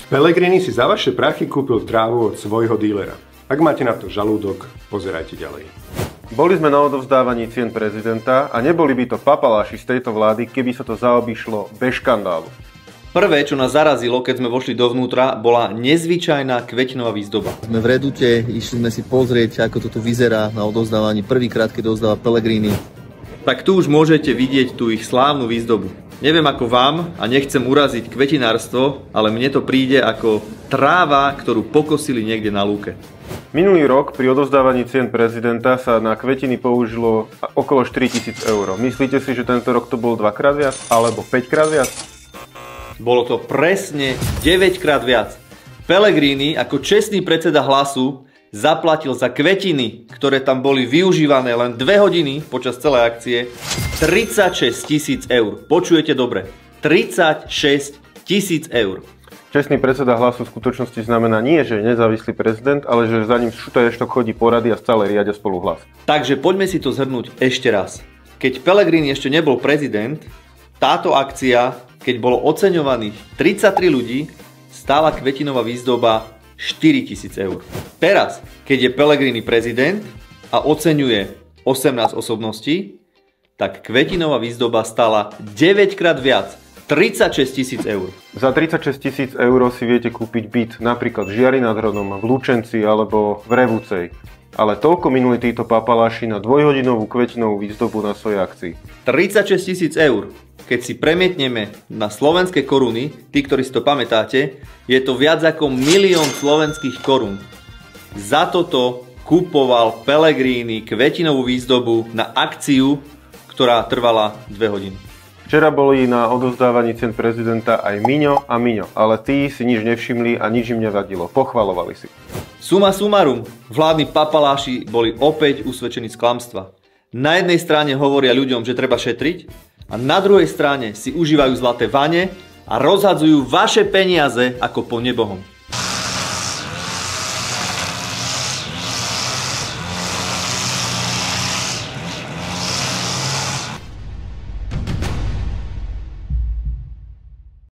Pellegrini si za vaše prachy kúpil trávu od svojho dílera. Ak máte na to žalúdok, pozerajte ďalej. Boli sme na odovzdávaní cien prezidenta a neboli by to papaláši z tejto vlády, keby sa to zaobišlo bez škandálu. Prvé, čo nás zarazilo, keď sme vošli dovnútra, bola nezvyčajná kvetinová výzdoba. Sme v Redute, išli sme si pozrieť, ako to tu vyzerá na odovzdávaní prvýkrát, keď odovzdáva Pellegrini. Tak tu už môžete vidieť tú ich slávnu výzdobu. Neviem ako vám a nechcem uraziť kvetinárstvo, ale mne to príde ako tráva, ktorú pokosili niekde na lúke. Minulý rok pri odovzdávaní cien prezidenta sa na kvetiny použilo okolo 4000 eur. Myslíte si, že tento rok to bol 2-krát viac? Alebo 5-krát viac? Bolo to presne 9-krát viac. Pellegrini ako čestný predseda Hlasu zaplatil za kvetiny, ktoré tam boli využívané len 2 hodiny počas celej akcie, 36 000 eur. Počujete dobre? 36 000 eur. Čestný predseda Hlasu v skutočnosti znamená nie, že je nezávislý prezident, ale že za ním šutaještok chodí porady a stále riadia spolu Hlas. Takže poďme si to zhrnúť ešte raz. Keď Pellegrini ešte nebol prezident, táto akcia, keď bolo oceňovaných 33 ľudí, stála kvetinová výzdoba 4 000 eur. Teraz, keď je Pellegrini prezident a oceňuje 18 osobností, tak kvetinová výzdoba stála 9-krát viac. 36 000 eur. Za 36 000 eur si viete kúpiť byt napríklad v Žiari nad Hronom, v Lučenci alebo v Revúcej. Ale toľko minuli títo papaláši na dvojhodinovú kvetinovú výzdobu na svojej akcii. 36 000 eur. Keď si premietneme na slovenské koruny, tí, ktorí si to pamätáte, je to viac ako 1 000 000 slovenských korún. Za toto kupoval Pellegrini kvetinovú výzdobu na akciu, ktorá trvala 2 hodiny. Včera boli na odovzdávaní cien prezidenta aj Miňo a Miňo, ale tí si nič nevšimli a nič im nevadilo. Pochvalovali si. Suma sumarum, vládni papaláši boli opäť usvedčení z klamstva. Na jednej strane hovoria ľuďom, že treba šetriť a na druhej strane si užívajú zlaté vane a rozhadzujú vaše peniaze ako po nebohom.